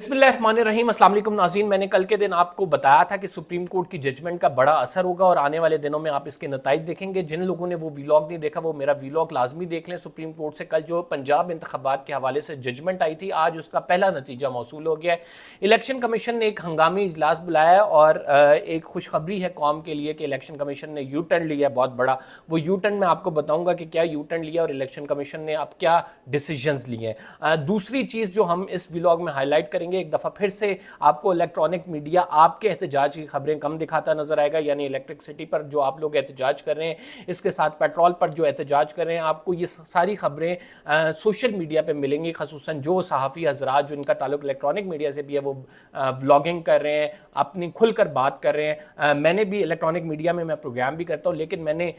बिस्मिल्लाहिर्रहमानिर्रहीम। अस्सलाम वालेकुम नाज़रीन, मैंने कल के दिन आपको बताया था कि सुप्रीम कोर्ट की जजमेंट का बड़ा असर होगा और आने वाले दिनों में आप इसके नताइज देखेंगे। जिन लोगों ने वो वीलॉग नहीं देखा वो मेरा वीलॉग लाजमी देख लें। सुप्रीम कोर्ट से कल जो पंजाब इंतखाबात के हवाले से जजमेंट आई थी, आज उसका पहला नतीजा मौसूल हो गया है। इलेक्शन कमीशन ने एक हंगामी इजलास बुलाया और एक खुशखबरी है कौम के लिए कि इलेक्शन कमीशन ने यू टर्न लिया बहुत बड़ा। वो यू टर्न मैं आपको बताऊंगा कि क्या यू टर्न लिया और इलेक्शन कमीशन ने अब क्या डिसीजंस लिए हैं। दूसरी चीज़ जो हम इस व्लॉग में हाईलाइट करेंगे, एक दफ़ा फिर से आपको इलेक्ट्रॉनिक मीडिया आपके एहतजाज की खबरें कम दिखाता नजर आएगा, यानी इलेक्ट्रिसिटी पर जो आप लोग एहतजाज कर रहे हैं, इसके साथ पेट्रोल पर जो एहतजाज कर रहे हैं, आपको ये सारी खबरें सोशल मीडिया पे मिलेंगी। खसूसन जो सहाफ़ी हजरात जो इनका ताल्लुक इलेक्ट्रॉनिक मीडिया से भी है वो व्लॉगिंग कर रहे हैं, अपनी खुलकर बात कर रहे हैं। मैंने भी इलेक्ट्रॉनिक मीडिया में मैं प्रोग्राम भी करता हूँ, लेकिन मैंने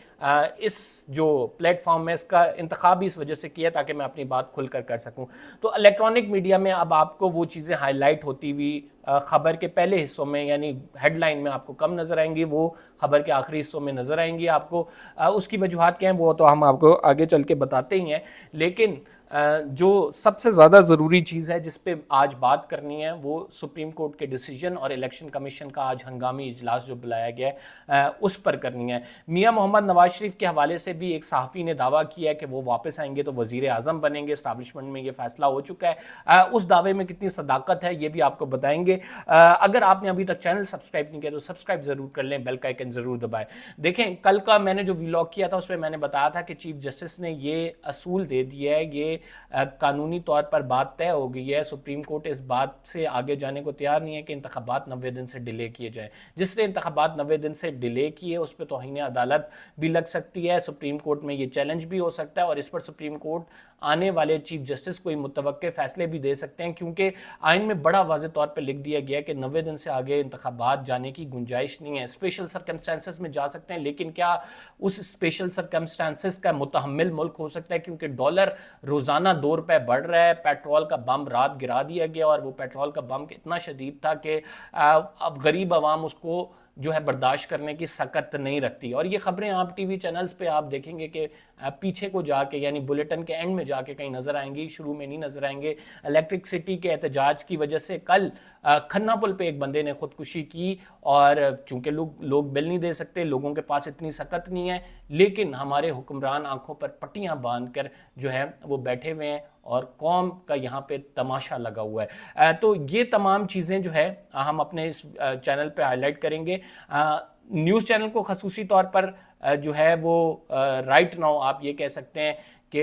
इस जो प्लेटफॉर्म है इसका इंतखाब इस वजह से किया ताकि मैं अपनी बात खुलकर कर सकूँ। तो इलेक्ट्रॉनिक मीडिया में अब आपको वो चीज़ें हाईलाइट होती हुई खबर के पहले हिस्सों में यानी हेडलाइन में आपको कम नज़र आएंगी, वो खबर के आखिरी हिस्सों में नज़र आएंगी आपको। उसकी वजूहात क्या हैं वो तो हम आपको आगे चल के बताते ही हैं, लेकिन जो सबसे ज़्यादा ज़रूरी चीज़ है जिस पे आज बात करनी है वो सुप्रीम कोर्ट के डिसीजन और इलेक्शन कमीशन का आज हंगामी इजलास जो बुलाया गया है उस पर करनी है। मियां मोहम्मद नवाज शरीफ के हवाले से भी एक सहाफ़ी ने दावा किया है कि वो वापस आएंगे तो वज़ीर आज़म बनेंगे। इस्टेब्लिशमेंट में ये फैसला हो चुका है। उस दावे में कितनी सदाकत है ये भी आपको बताएंगे। अगर आपने अभी तक चैनल सब्सक्राइब नहीं किया तो सब्सक्राइब ज़रूर कर लें, बेल का आइकन ज़रूर दबाएं। देखें, कल का मैंने जो व्लॉग किया था उसमें मैंने बताया था कि चीफ जस्टिस ने ये असूल दे दिया है, ये कानूनी तौर पर बात तय हो गई है। सुप्रीम कोर्ट इस बात से आगे जाने को तैयार नहीं है कि इंतखाबात 90 दिन से डिले किए जाएं। जिसने इंतखाबात 90 दिन से डिले किए उस पर तौहीन अदालत भी लग सकती है, सुप्रीम कोर्ट में ये चैलेंज भी हो सकता है और इस पर सुप्रीम कोर्ट आने वाले चीफ जस्टिस को मुतवक्के फैसले भी दे सकते हैं, क्योंकि आइन में बड़ा वाज़ेह तौर पर लिख दिया गया है कि 90 दिन से आगे इंतखाबात जाने की गुंजाइश नहीं है। स्पेशल सर्कमस्टांसेस में जा सकते हैं, लेकिन क्या उस स्पेशल सर्कमस्टांसेस का मुतहम्मिल मुल्क हो सकता है, क्योंकि डॉलर रोज़ाना ₹2 बढ़ रहा है। पेट्रोल का बम रात गिरा दिया गया और वो पेट्रोल का बम इतना शदीद था कि अब गरीब आवाम उसको जो है बर्दाश्त करने की सकत नहीं रखती। और ये खबरें आप टीवी चैनल्स पे आप देखेंगे कि पीछे को जाके यानी बुलेटिन के एंड में जाके कहीं नज़र आएंगी, शुरू में नहीं नज़र आएंगे। इलेक्ट्रिसिटी के एहतजाज की वजह से कल खन्ना पुल पे एक बंदे ने खुदकुशी की और चूंकि लोग बिल नहीं दे सकते, लोगों के पास इतनी सकत नहीं है, लेकिन हमारे हुक्मरान आंखों पर पट्टियां बांध कर जो है वो बैठे हुए हैं और कौम का यहाँ पे तमाशा लगा हुआ है। तो ये तमाम चीज़ें जो है हम अपने इस चैनल पे हाईलाइट करेंगे। न्यूज़ चैनल को खसूसी तौर पर जो है वो राइट नाउ आप ये कह सकते हैं कि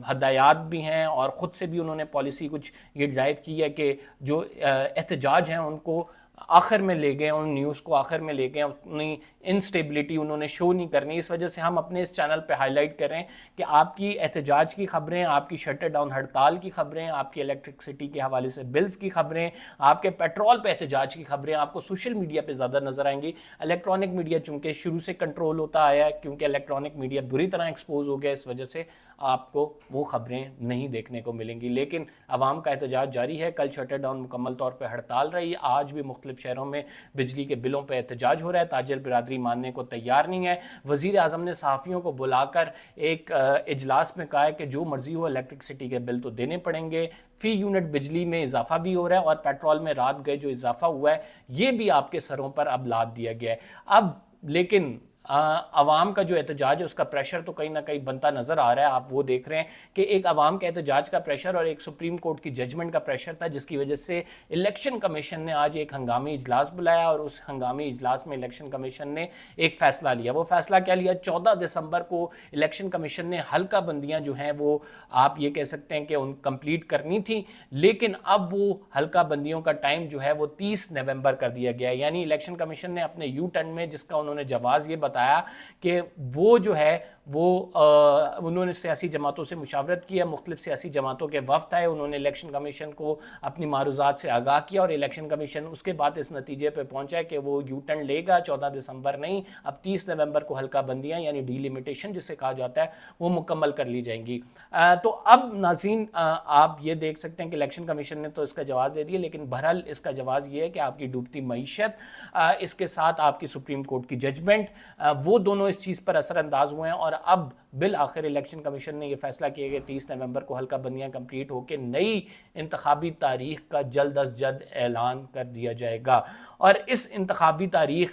हदायत भी हैं और ख़ुद से भी उन्होंने पॉलिसी कुछ ये ड्राइव की है कि जो एहतजाज हैं उनको आखिर में ले गए, उन न्यूज़ को आखिर में ले गए, उतनी इनस्टेबिलिटी उन्होंने शो नहीं करनी। इस वजह से हम अपने इस चैनल पे हाईलाइट कर रहे हैं कि आपकी एहतजाज की खबरें, आपकी शटर डाउन हड़ताल की खबरें, आपकी इलेक्ट्रिसिटी के हवाले से बिल्स की खबरें, आपके पेट्रोल पे एहतजाज की खबरें आपको सोशल मीडिया पे ज़्यादा नज़र आएंगी। इलेक्ट्रॉनिक मीडिया चूँकि शुरू से कंट्रोल होता आया है, क्योंकि इलेक्ट्रॉनिक मीडिया बुरी तरह एक्सपोज हो गया, इस वजह से आपको वो खबरें नहीं देखने को मिलेंगी। लेकिन आवाम का एहतजाज जारी है। कल शटर डाउन मुकम्मल तौर पर हड़ताल रही, आज भी मुख्तलिफ शहरों में बिजली के बिलों पर एहतजाज हो रहा है। ताजिर बिरादरी मानने को तैयार नहीं है। वज़ीर आज़म ने सहाफ़ियों को बुलाकर एक इजलास में कहा है कि जो मर्जी हो इलेक्ट्रिसिटी के बिल तो देने पड़ेंगे। फी यूनिट बिजली में इजाफा भी हो रहा है और पेट्रोल में रात गए जो इजाफा हुआ है ये भी आपके सरों पर अब लाद दिया गया है। अब लेकिन अवाम का जो एहतजाज है उसका प्रेशर तो कहीं ना कहीं बनता नज़र आ रहा है। आप वो देख रहे हैं कि एक अवाम के एहतजाज का प्रेशर और एक सुप्रीम कोर्ट की जजमेंट का प्रेशर था, जिसकी वजह से इलेक्शन कमीशन ने आज एक हंगामी इजलास बुलाया और उस हंगामी इजलास में इलेक्शन कमीशन ने एक फ़ैसला लिया। वो फ़ैसला क्या लिया? 14 दिसंबर को इलेक्शन कमीशन ने हल्का बंदियाँ जो हैं वो आप ये कह सकते हैं कि उन कंप्लीट करनी थी, लेकिन अब वो हल्का बंदियों का टाइम जो है वो 30 नवंबर कर दिया गया है। यानी इलेक्शन कमीशन ने अपने यू टर्न में, जिसका उन्होंने जवाज़ ये बताया कि वो जो है वो उन्होंने सियासी जमातों से मुशावरत किया, मुख्तलिफ सियासी जमातों के वफ्द आए, उन्होंने इलेक्शन कमीशन को अपनी मारूज़ात से आगाह किया और इलेक्शन कमीशन उसके बाद इस नतीजे पर पहुंचा कि वो यू टर्न लेगा। 14 दिसंबर नहीं, अब 30 नवंबर को हल्का बंदियाँ यानी डिलिमिटेशन जिसे कहा जाता है वो मुकम्मल कर ली जाएंगी। तो अब नाज़रीन आप ये देख सकते हैं कि इलेक्शन कमीशन ने तो इसका जवाब दे दिया, लेकिन बहरहाल इसका जवाब ये है कि आपकी डूबती मईशत, इसके साथ आपकी सुप्रीम कोर्ट की जजमेंट, वो दोनों इस चीज़ पर असरअंदाज हुए हैं और अब بالآخر الیکشن کمیشن نے یہ فیصلہ کیا کہ 30 نومبر کو حلقہ بندیاں کمپلیٹ ہو کے نئی انتخابی تاریخ کا جلد از جلد اعلان کر دیا جائے گا. اور اس انتخابی تاریخ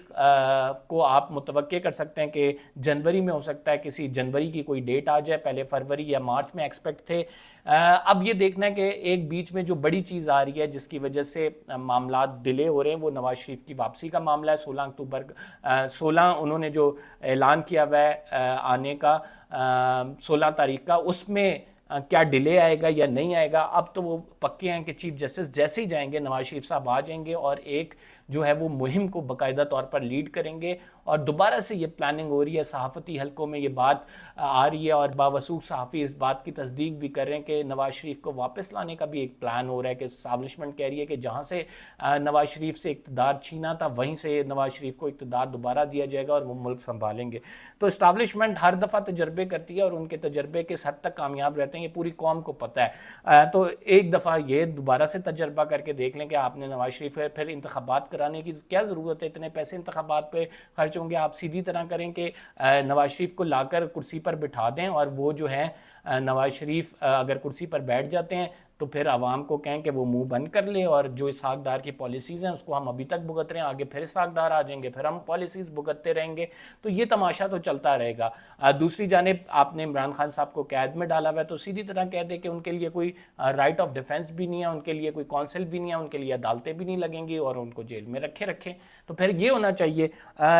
کو آپ متوقع کر سکتے ہیں کہ جنوری میں ہو سکتا ہے, کسی جنوری کی کوئی ڈیٹ آ جائے, پہلے فروری یا مارچ میں ایکسپیکٹ تھے. اب یہ دیکھنا ہے کہ ایک بیچ میں جو بڑی چیز آ رہی ہے جس کی وجہ سے معاملات ڈیلے ہو رہے ہیں, وہ نواز شریف کی واپسی کا معاملہ ہے. 16 انہوں نے جو اعلان کیا ہوا ہے آنے کا 16 تاریخ کا, اس میں کیا ڈیلے آئے گا یا نہیں آئے گا. اب تو وہ پکے ہیں کہ چیف جسٹس جیسے ہی جائیں گے نواز شریف صاحب آ جائیں گے اور ایک جو ہے وہ مہم کو باقاعدہ طور پر لیڈ کریں گے. اور دوبارہ سے یہ پلاننگ ہو رہی ہے, صحافتی حلقوں میں یہ بات آ رہی ہے, اور باوثوق صحافی اس بات کی تصدیق بھی کر رہے ہیں کہ نواز شریف کو واپس لانے کا بھی ایک پلان ہو رہا ہے. کہ اسٹیبلشمنٹ کہہ رہی ہے کہ جہاں سے نواز شریف سے اقتدار چھینا تھا وہیں سے نواز شریف کو اقتدار دوبارہ دیا جائے گا اور وہ ملک سنبھالیں گے. تو اسٹیبلشمنٹ ہر دفعہ تجربے کرتی ہے اور ان کے تجربے کس حد تک کامیاب رہتے ہیں یہ پوری قوم کو پتہ ہے. تو ایک دفعہ یہ دوبارہ سے تجربہ کر کے دیکھ لیں کہ آپ نے نواز شریف پھر انتخابات کرانے کی کیا ضرورت ہے, اتنے پیسے انتخابات پہ خرچ ہوں گے. آپ سیدھی طرح کریں کہ نواز شریف کو لا کر کرسی پر بٹھا دیں, اور وہ جو ہے نواز شریف اگر کرسی پر بیٹھ جاتے ہیں تو پھر عوام کو کہیں کہ وہ منہ بند کر لے, اور جو اسحاق ڈار کی پالیسیز ہیں اس کو ہم ابھی تک بھگت رہے ہیں, آگے پھر اسحاق ڈار آ جائیں گے, پھر ہم پالیسیز بھگتتے رہیں گے. تو یہ تماشا تو چلتا رہے گا. دوسری جانب آپ نے عمران خان صاحب کو قید میں ڈالا ہوا ہے, تو سیدھی طرح کہہ دے کہ ان کے لیے کوئی رائٹ آف ڈیفینس بھی نہیں ہے, ان کے لیے کوئی کونسل بھی نہیں ہے, ان کے لیے عدالتیں بھی نہیں لگیں گی, اور ان کو جیل میں رکھیں. تو پھر یہ ہونا چاہیے.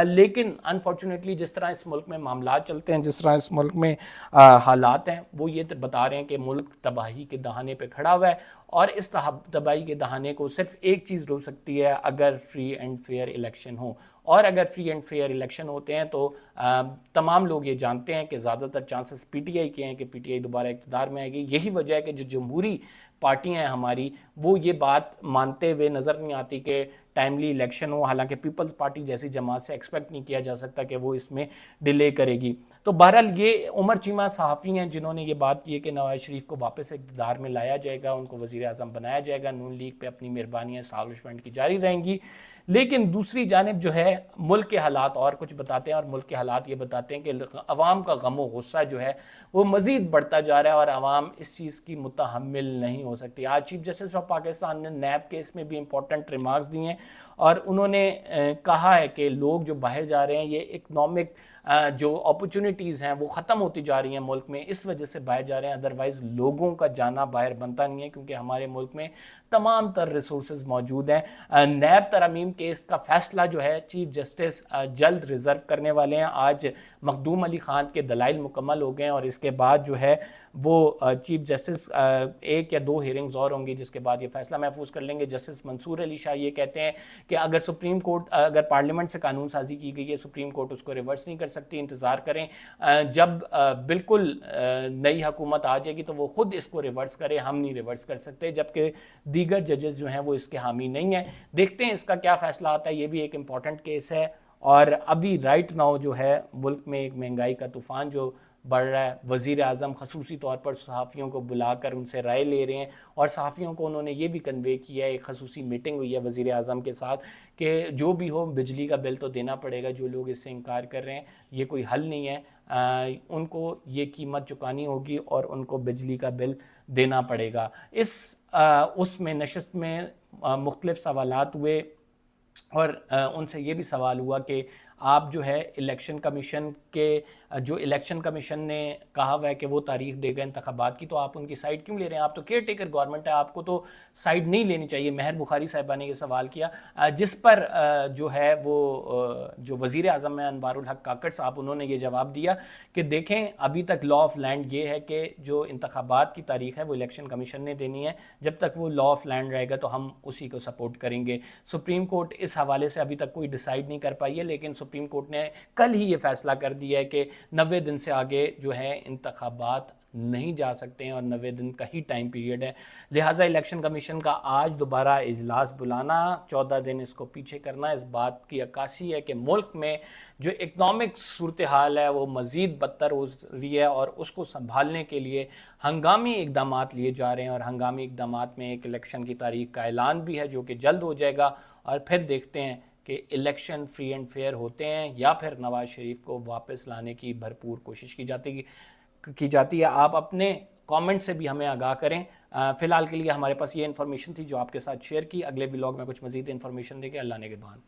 لیکن انفارچونیٹلی جس طرح اس ملک میں معاملات چلتے ہیں, جس طرح اس ملک میں حالات ہیں, وہ یہ بتا رہے ہیں کہ ملک تباہی کے دہانے پہ کھڑا ہوا ہے. اور اس تباہی کے دہانے کو صرف ایک چیز روک سکتی ہے, اگر فری اینڈ فیئر الیکشن ہو. اور اگر فری اینڈ فیئر الیکشن ہوتے ہیں تو تمام لوگ یہ جانتے ہیں کہ زیادہ تر چانسز پی ٹی آئی کے ہیں کہ پی ٹی آئی دوبارہ اقتدار میں آئے گی. یہی وجہ ہے کہ جو جمہوری پارٹیاں ہیں ہماری, وہ یہ بات مانتے ہوئے نظر نہیں آتی کہ ٹائملی الیکشن ہو, حالانکہ پیپلز پارٹی جیسی جماعت سے ایکسپیکٹ نہیں کیا جا سکتا کہ وہ اس میں ڈیلے کرے گی. تو بہرحال یہ عمر چیمہ صحافی ہیں جنہوں نے یہ بات کی ہے کہ نواز شریف کو واپس اقتدار میں لایا جائے گا, ان کو وزیر اعظم بنایا جائے گا, نون لیگ پہ اپنی مہربانیاں اسٹیبلشمنٹ کی جاری رہیں گی. لیکن دوسری جانب جو ہے ملک کے حالات اور کچھ بتاتے ہیں, اور ملک کے حالات یہ بتاتے ہیں کہ عوام کا غم و غصہ جو ہے وہ مزید بڑھتا جا رہا ہے, اور عوام اس چیز کی متحمل نہیں ہو سکتی. آج چیف جسٹس آف پاکستان نے نیب کیس میں بھی امپورٹنٹ ریمارکس دیے ہیں, اور انہوں نے کہا ہے کہ لوگ جو باہر جا رہے ہیں, یہ اکنامک جو اپرچونٹیز ہیں وہ ختم ہوتی جا رہی ہیں ملک میں, اس وجہ سے باہر جا رہے ہیں. ادروائز لوگوں کا جانا باہر بنتا نہیں ہے, کیونکہ ہمارے ملک میں تمام تر ریسورسز موجود ہیں. نیب ترامیم کیس کا فیصلہ جو ہے چیف جسٹس جلد ریزرو کرنے والے ہیں. آج مخدوم علی خان کے دلائل مکمل ہو گئے ہیں, اور اس کے بعد جو ہے وہ چیف جسٹس 1 یا 2 ہیئرنگز اور ہوں گی, جس کے بعد یہ فیصلہ محفوظ کر لیں گے. جسٹس منصور علی شاہ یہ کہتے ہیں کہ اگر سپریم کورٹ, اگر پارلیمنٹ سے قانون سازی کی گئی ہے, سپریم کورٹ اس کو ریورس نہیں کر سکتی, انتظار کریں جب بالکل نئی حکومت آ جائے گی تو وہ خود اس کو ریورس کرے, ہم نہیں ریورس کر سکتے. جبکہ دیگر ججز جو ہیں وہ اس کے حامی نہیں ہیں. دیکھتے ہیں اس کا کیا فیصلہ آتا ہے, یہ بھی ایک امپورٹنٹ کیس ہے. اور ابھی رائٹ ناؤ جو ہے ملک میں ایک مہنگائی کا طوفان جو بڑھ رہا ہے, وزیر اعظم خصوصی طور پر صحافیوں کو بلا کر ان سے رائے لے رہے ہیں, اور صحافیوں کو انہوں نے یہ بھی کنوے کیا ہے, ایک خصوصی میٹنگ ہوئی ہے وزیر اعظم کے ساتھ, کہ جو بھی ہو بجلی کا بل تو دینا پڑے گا. جو لوگ اس سے انکار کر رہے ہیں یہ کوئی حل نہیں ہے, ان کو یہ قیمت چکانی ہوگی اور ان کو بجلی کا بل دینا پڑے گا. اس میں نشست میں مختلف سوالات ہوئے, اور ان سے یہ بھی سوال ہوا کہ آپ جو ہے الیکشن کمیشن کے, جو الیکشن کمیشن نے کہا ہوا ہے کہ وہ تاریخ دے گا انتخابات کی, تو آپ ان کی سائڈ کیوں لے رہے ہیں؟ آپ تو کیئر ٹیکر گورنمنٹ ہے, آپ کو تو سائڈ نہیں لینی چاہیے. مہر بخاری صاحبہ نے یہ سوال کیا, جس پر جو ہے وہ جو وزیر اعظم ہیں انوار الحق کاکڑ صاحب, انہوں نے یہ جواب دیا کہ دیکھیں ابھی تک لا آف لینڈ یہ ہے کہ جو انتخابات کی تاریخ ہے وہ الیکشن کمیشن نے دینی ہے, جب تک وہ لا آف لینڈ رہے گا تو ہم اسی کو سپورٹ کریں گے. سپریم کورٹ اس حوالے سے ابھی تک کوئی ڈیسائیڈ نہیں کر پائی ہے, لیکن سپریم کورٹ نے کل ہی یہ فیصلہ کر دیا ہے کہ 90 دن سے آگے جو ہے انتخابات نہیں جا سکتے ہیں, اور 90 دن کا ہی ٹائم پیریڈ ہے. لہٰذا الیکشن کمیشن کا آج دوبارہ اجلاس بلانا, 14 دن اس کو پیچھے کرنا, اس بات کی عکاسی ہے کہ ملک میں جو اکنامک صورتحال ہے وہ مزید بدتر ہو رہی ہے, اور اس کو سنبھالنے کے لیے ہنگامی اقدامات لیے جا رہے ہیں. اور ہنگامی اقدامات میں ایک الیکشن کی تاریخ کا اعلان بھی ہے جو کہ جلد ہو جائے گا, اور پھر دیکھتے ہیں کہ الیکشن فری اینڈ فیئر ہوتے ہیں یا پھر نواز شریف کو واپس لانے کی بھرپور کوشش کی جاتی ہے. کی جاتی ہے، آپ اپنے کامنٹ سے بھی ہمیں آگاہ کریں۔ فی الحال کے لیے ہمارے پاس یہ انفارمیشن تھی جو آپ کے ساتھ شیئر کی۔ اگلے ولاگ میں کچھ مزید انفارمیشن دیں گے۔ اللہ نگہبان۔